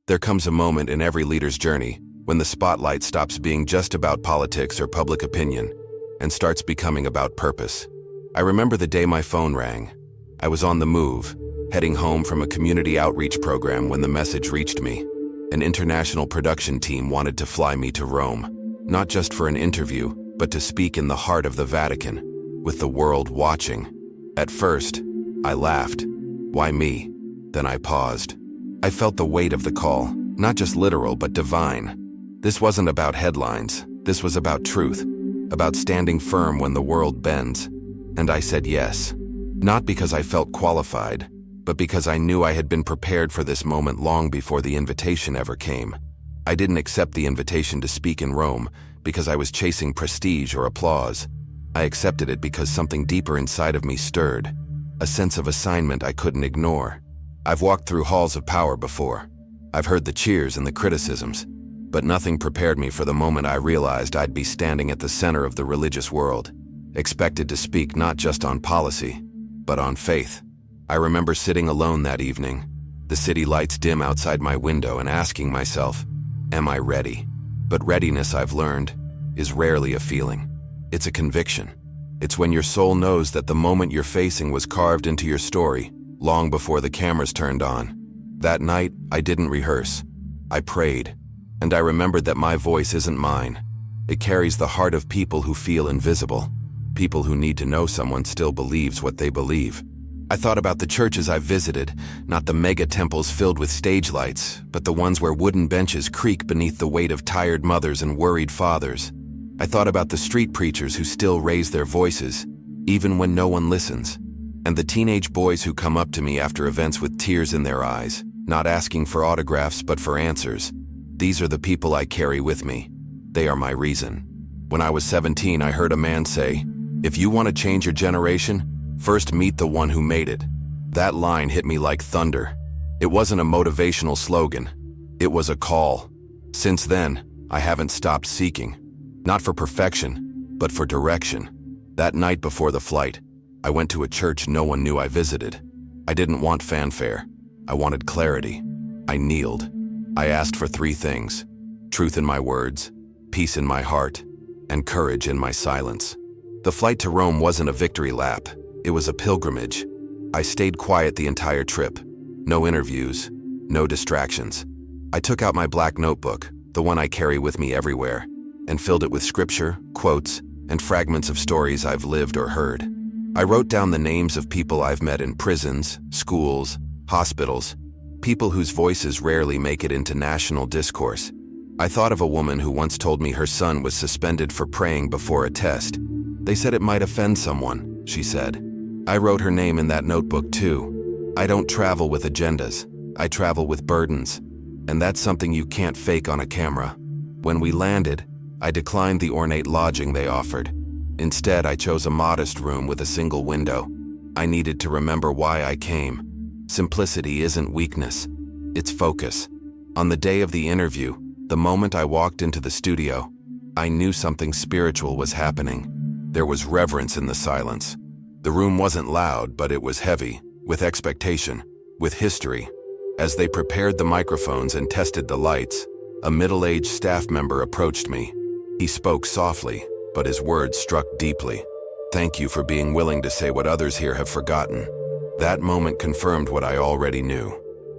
There comes a moment in every leader's journey when the spotlight stops being just about politics or public opinion and starts becoming about purpose. I remember the day my phone rang. I was on the move, heading home from a community outreach program when the message reached me. An international production team wanted to fly me to Rome, not just for an interview, but to speak in the heart of the Vatican, with the world watching. At first, I laughed. Why me? Then I paused. I felt the weight of the call, not just literal, but divine. This wasn't about headlines. This was about truth, about standing firm when the world bends. And I said yes. Not because I felt qualified, but because I knew I had been prepared for this moment long before the invitation ever came. I didn't accept the invitation to speak in Rome because I was chasing prestige or applause. I accepted it because something deeper inside of me stirred, a sense of assignment I couldn't ignore. I've walked through halls of power before. I've heard the cheers and the criticisms, but nothing prepared me for the moment I realized I'd be standing at the center of the religious world, expected to speak not just on policy, but on faith. I remember sitting alone that evening, the city lights dim outside my window, and asking myself, am I ready? But readiness, I've learned, is rarely a feeling. It's a conviction. It's when your soul knows that the moment you're facing was carved into your story, long before the cameras turned on. That night, I didn't rehearse. I prayed, and I remembered that my voice isn't mine. It carries the heart of people who feel invisible, people who need to know someone still believes what they believe. I thought about the churches I've visited, not the mega temples filled with stage lights, but the ones where wooden benches creak beneath the weight of tired mothers and worried fathers. I thought about the street preachers who still raise their voices, even when no one listens, and the teenage boys who come up to me after events with tears in their eyes, not asking for autographs but for answers. These are the people I carry with me. They are my reason. When I was 17, I heard a man say, "If you want to change your generation, first meet the one who made it." That line hit me like thunder. It wasn't a motivational slogan. It was a call. Since then, I haven't stopped seeking. Not for perfection, but for direction. That night before the flight, I went to a church no one knew I visited. I didn't want fanfare. I wanted clarity. I kneeled. I asked for three things: truth in my words, peace in my heart, and courage in my silence. The flight to Rome wasn't a victory lap. It was a pilgrimage. I stayed quiet the entire trip. No interviews, no distractions. I took out my black notebook, the one I carry with me everywhere, and filled it with scripture, quotes, and fragments of stories I've lived or heard. I wrote down the names of people I've met in prisons, schools, hospitals, people whose voices rarely make it into national discourse. I thought of a woman who once told me her son was suspended for praying before a test. They said it might offend someone, she said. I wrote her name in that notebook too. I don't travel with agendas. I travel with burdens. And that's something you can't fake on a camera. When we landed, I declined the ornate lodging they offered. Instead, I chose a modest room with a single window. I needed to remember why I came. Simplicity isn't weakness. It's focus. On the day of the interview, the moment I walked into the studio, I knew something spiritual was happening. There was reverence in the silence. The room wasn't loud, but it was heavy, with expectation, with history. As they prepared the microphones and tested the lights, a middle-aged staff member approached me. He spoke softly, but his words struck deeply. "Thank you for being willing to say what others here have forgotten." That moment confirmed what I already knew.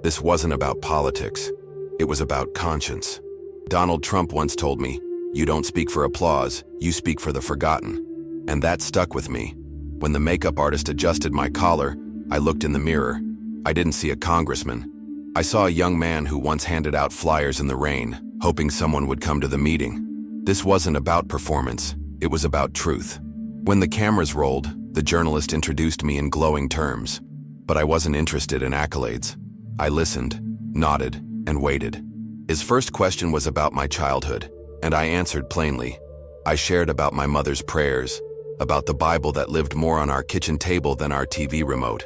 This wasn't about politics. It was about conscience. Donald Trump once told me, "You don't speak for applause, you speak for the forgotten." And that stuck with me. When the makeup artist adjusted my collar, I looked in the mirror. I didn't see a congressman. I saw a young man who once handed out flyers in the rain, hoping someone would come to the meeting. This wasn't about performance. It was about truth. When the cameras rolled, the journalist introduced me in glowing terms. But I wasn't interested in accolades. I listened, nodded, and waited. His first question was about my childhood, and I answered plainly. I shared about my mother's prayers, about the Bible that lived more on our kitchen table than our TV remote.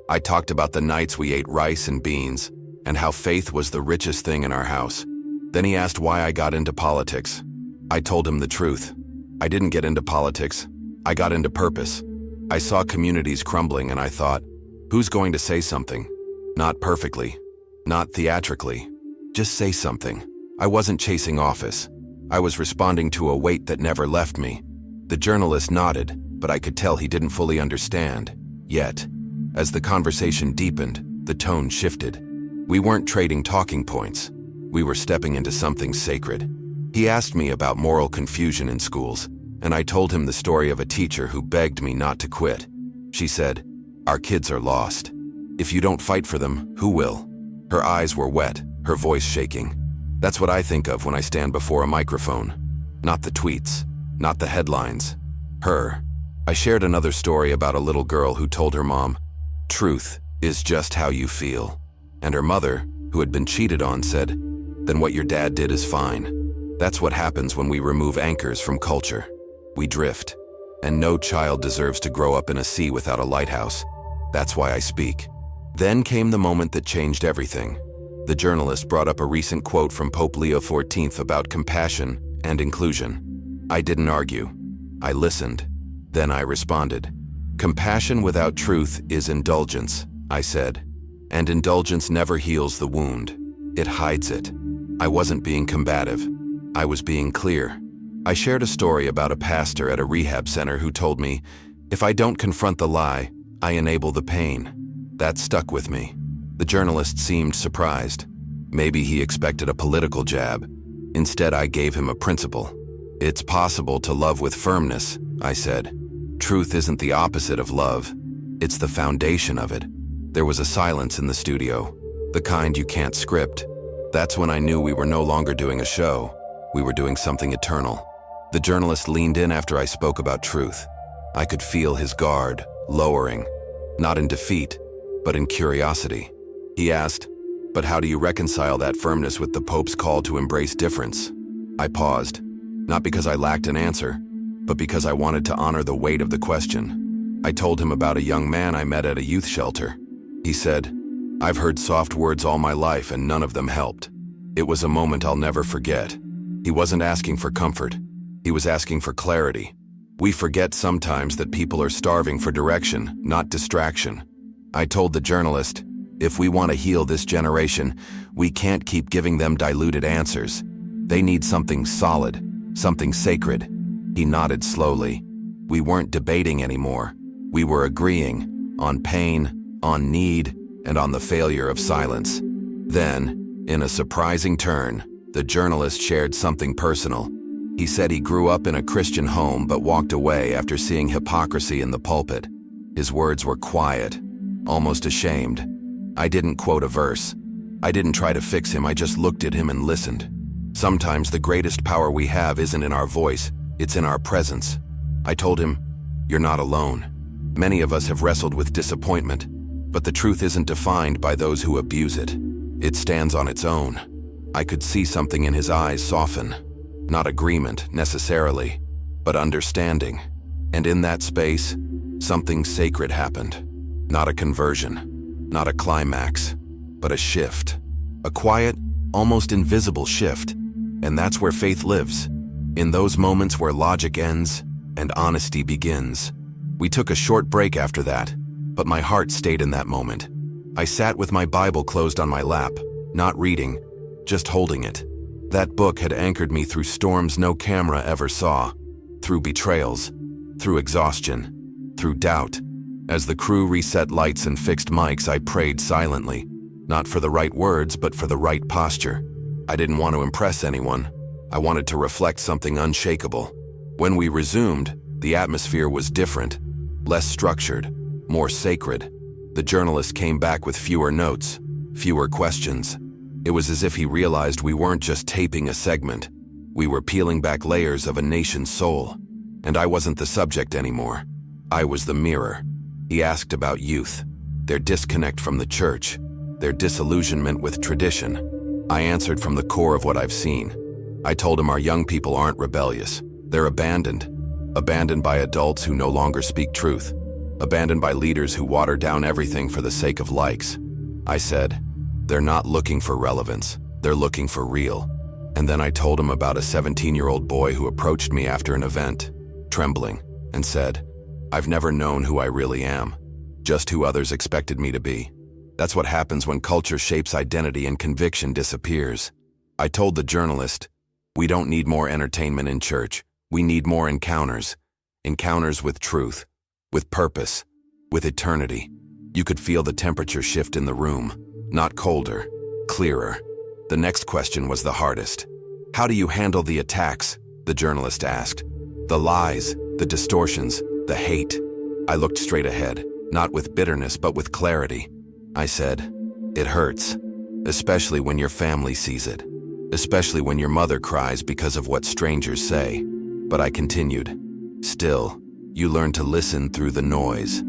I talked about the nights we ate rice and beans, and how faith was the richest thing in our house. Then he asked why I got into politics. I told him the truth. I didn't get into politics. I got into purpose. I saw communities crumbling and I thought, who's going to say something? Not perfectly, not theatrically, Just say something. I wasn't chasing office. I was responding to a weight that never left me. The journalist nodded, but I could tell he didn't fully understand. Yet, as the conversation deepened, the tone shifted. We weren't trading talking points. We were stepping into something sacred. He asked me about moral confusion in schools, and I told him the story of a teacher who begged me not to quit. She said, "Our kids are lost. If you don't fight for them, who will?" Her eyes were wet, her voice shaking. That's what I think of when I stand before a microphone. Not the tweets, not the headlines. Her. I shared another story about a little girl who told her mom, "Truth is just how you feel." And her mother, who had been cheated on, said, "Then what your dad did is fine." That's what happens when we remove anchors from culture. We drift. And no child deserves to grow up in a sea without a lighthouse. That's why I speak. Then came the moment that changed everything. The journalist brought up a recent quote from Pope Leo XIV about compassion and inclusion. I didn't argue. I listened. Then I responded. "Compassion without truth is indulgence," I said. And indulgence never heals the wound. It hides it. I wasn't being combative. I was being clear. I shared a story about a pastor at a rehab center who told me, "If I don't confront the lie, I enable the pain." That stuck with me. The journalist seemed surprised. Maybe he expected a political jab. Instead, I gave him a principle. "It's possible to love with firmness," I said. "Truth isn't the opposite of love. It's the foundation of it." There was a silence in the studio, the kind you can't script. That's when I knew we were no longer doing a show. We were doing something eternal. The journalist leaned in after I spoke about truth. I could feel his guard lowering, not in defeat, but in curiosity. He asked, "But how do you reconcile that firmness with the Pope's call to embrace difference?" I paused, not because I lacked an answer, but because I wanted to honor the weight of the question. I told him about a young man I met at a youth shelter. He said, "I've heard soft words all my life and none of them helped." It was a moment I'll never forget. He wasn't asking for comfort. He was asking for clarity. We forget sometimes that people are starving for direction, not distraction. I told the journalist, if we want to heal this generation, we can't keep giving them diluted answers. They need something solid, something sacred. He nodded slowly. We weren't debating anymore. We were agreeing on pain, on need, and on the failure of silence. Then, in a surprising turn, the journalist shared something personal. He said he grew up in a Christian home but walked away after seeing hypocrisy in the pulpit. His words were quiet, almost ashamed. I didn't quote a verse. I didn't try to fix him, I just looked at him and listened. Sometimes the greatest power we have isn't in our voice, it's in our presence. I told him, "You're not alone. Many of us have wrestled with disappointment, but the truth isn't defined by those who abuse it. It stands on its own." I could see something in his eyes soften. Not agreement, necessarily, but understanding. And in that space, something sacred happened. Not a conversion, not a climax, but a shift. A quiet, almost invisible shift. And that's where faith lives. In those moments where logic ends and honesty begins. We took a short break after that, but my heart stayed in that moment. I sat with my Bible closed on my lap, not reading, just holding it. That book had anchored me through storms no camera ever saw, through betrayals, through exhaustion, through doubt. As the crew reset lights and fixed mics, I prayed silently, not for the right words, but for the right posture. I didn't want to impress anyone. I wanted to reflect something unshakable. When we resumed, the atmosphere was different, less structured, more sacred. The journalist came back with fewer notes, fewer questions. It was as if he realized we weren't just taping a segment. We were peeling back layers of a nation's soul. And I wasn't the subject anymore. I was the mirror. He asked about youth, their disconnect from the church, their disillusionment with tradition. I answered from the core of what I've seen. I told him our young people aren't rebellious. They're abandoned. Abandoned by adults who no longer speak truth. Abandoned by leaders who water down everything for the sake of likes. I said, they're not looking for relevance. They're looking for real. And then I told him about a 17-year-old boy who approached me after an event, trembling, and said, "I've never known who I really am, just who others expected me to be." That's what happens when culture shapes identity and conviction disappears. I told the journalist, "We don't need more entertainment in church. We need more encounters. Encounters with truth, with purpose, with eternity." You could feel the temperature shift in the room. Not colder, clearer. The next question was the hardest. "How do you handle the attacks?" the journalist asked. "The lies, the distortions, the hate." I looked straight ahead, not with bitterness but with clarity. I said, "It hurts, especially when your family sees it, especially when your mother cries because of what strangers say." But I continued, "Still, you learn to listen through the noise.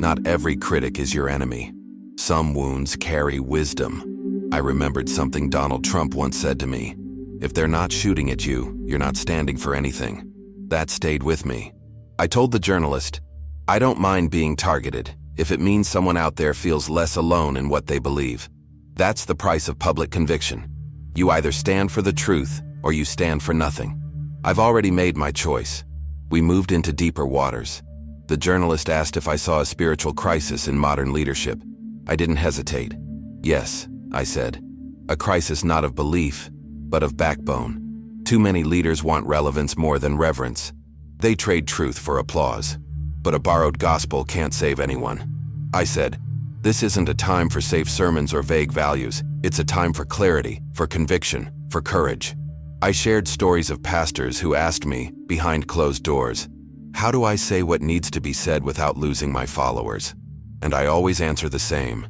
Not every critic is your enemy. Some wounds carry wisdom." I remembered something Donald Trump once said to me, "If they're not shooting at you, you're not standing for anything." That stayed with me. I told the journalist, "I don't mind being targeted if it means someone out there feels less alone in what they believe. That's the price of public conviction. You either stand for the truth or you stand for nothing. I've already made my choice." We moved into deeper waters. The journalist asked if I saw a spiritual crisis in modern leadership. I didn't hesitate. "Yes," I said. "A crisis not of belief, but of backbone. Too many leaders want relevance more than reverence. They trade truth for applause. But a borrowed gospel can't save anyone." I said, "This isn't a time for safe sermons or vague values. It's a time for clarity, for conviction, for courage." I shared stories of pastors who asked me, behind closed doors, "How do I say what needs to be said without losing my followers?" And I always answer the same: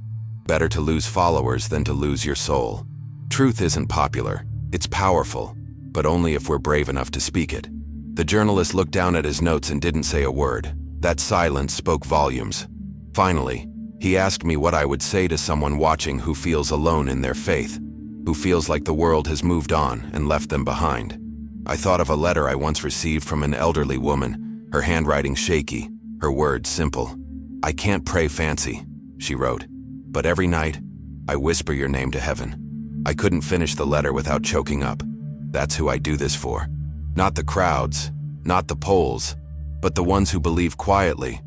better to lose followers than to lose your soul. Truth isn't popular, it's powerful, but only if we're brave enough to speak it. The journalist looked down at his notes and didn't say a word. That silence spoke volumes. Finally, he asked me what I would say to someone watching who feels alone in their faith, who feels like the world has moved on and left them behind. I thought of a letter I once received from an elderly woman, her handwriting shaky, her words simple. "I can't pray fancy," she wrote, "but every night, I whisper your name to heaven." I couldn't finish the letter without choking up. That's who I do this for. Not the crowds, not the polls, but the ones who believe quietly,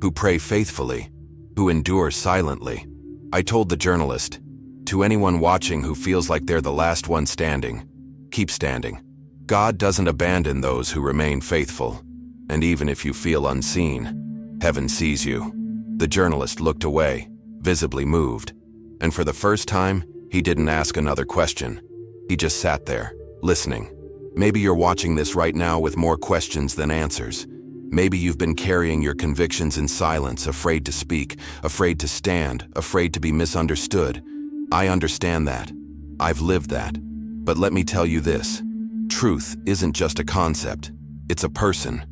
who pray faithfully, who endure silently. I told the journalist, "To anyone watching who feels like they're the last one standing, keep standing. God doesn't abandon those who remain faithful. And even if you feel unseen, heaven sees you." The journalist looked away, visibly moved. And for the first time, he didn't ask another question. He just sat there, listening. Maybe you're watching this right now with more questions than answers. Maybe you've been carrying your convictions in silence, afraid to speak, afraid to stand, afraid to be misunderstood. I understand that. I've lived that. But let me tell you this. Truth isn't just a concept. It's a person.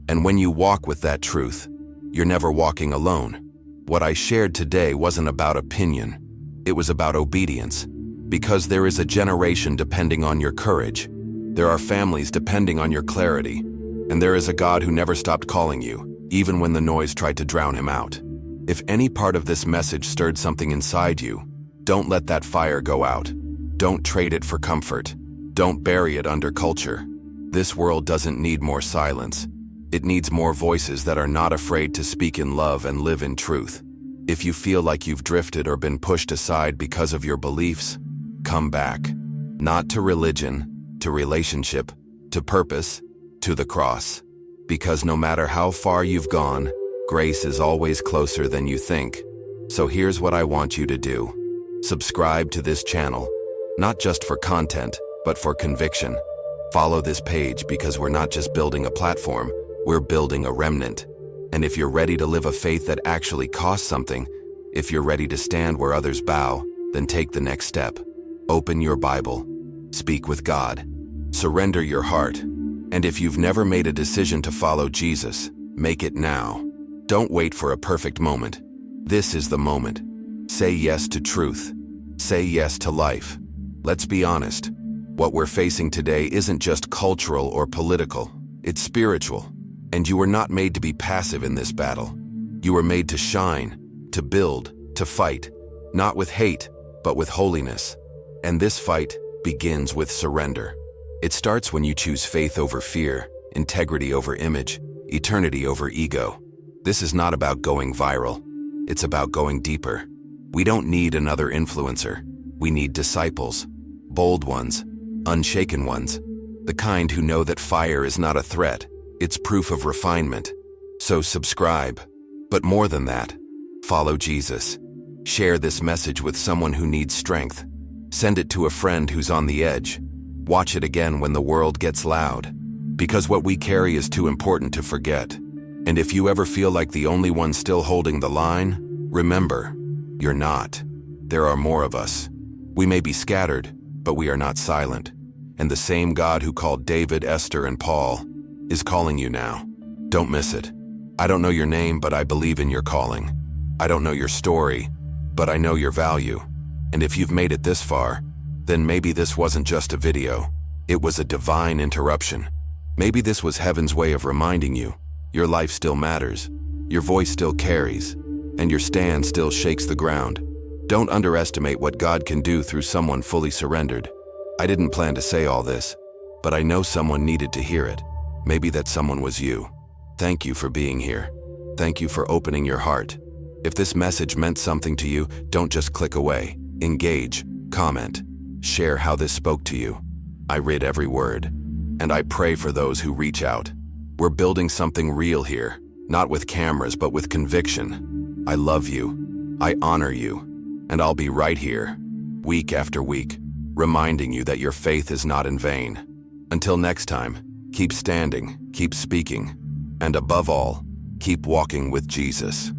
And when you walk with that truth, you're never walking alone. What I shared today wasn't about opinion. It was about obedience. Because there is a generation depending on your courage. There are families depending on your clarity. And there is a God who never stopped calling you, even when the noise tried to drown him out. If any part of this message stirred something inside you, don't let that fire go out. Don't trade it for comfort. Don't bury it under culture. This world doesn't need more silence. It needs more voices that are not afraid to speak in love and live in truth. If you feel like you've drifted or been pushed aside because of your beliefs, come back. Not to religion, to relationship, to purpose, to the cross. Because no matter how far you've gone, grace is always closer than you think. So here's what I want you to do. Subscribe to this channel, not just for content, but for conviction. Follow this page because we're not just building a platform, we're building a remnant. And if you're ready to live a faith that actually costs something, if you're ready to stand where others bow, then take the next step. Open your Bible. Speak with God. Surrender your heart. And if you've never made a decision to follow Jesus, make it now. Don't wait for a perfect moment. This is the moment. Say yes to truth. Say yes to life. Let's be honest. What we're facing today isn't just cultural or political. It's spiritual. And you were not made to be passive in this battle. You were made to shine, to build, to fight. Not with hate, but with holiness. And this fight begins with surrender. It starts when you choose faith over fear, integrity over image, eternity over ego. This is not about going viral. It's about going deeper. We don't need another influencer. We need disciples, bold ones, unshaken ones, the kind who know that fire is not a threat, it's proof of refinement. So subscribe. But more than that, follow Jesus. Share this message with someone who needs strength. Send it to a friend who's on the edge. Watch it again when the world gets loud. Because what we carry is too important to forget. And if you ever feel like the only one still holding the line, remember, you're not. There are more of us. We may be scattered, but we are not silent. And the same God who called David, Esther, and Paul is calling you now. Don't miss it. I don't know your name, but I believe in your calling. I don't know your story, but I know your value. And if you've made it this far, then maybe this wasn't just a video. It was a divine interruption. Maybe this was heaven's way of reminding you, your life still matters, your voice still carries, and your stand still shakes the ground. Don't underestimate what God can do through someone fully surrendered. I didn't plan to say all this, but I know someone needed to hear it. Maybe that someone was you. Thank you for being here. Thank you for opening your heart. If this message meant something to you, don't just click away. Engage, comment, share how this spoke to you. I read every word, and I pray for those who reach out. We're building something real here, not with cameras, but with conviction. I love you, I honor you, and I'll be right here, week after week, reminding you that your faith is not in vain. Until next time, keep standing, keep speaking, and above all, keep walking with Jesus.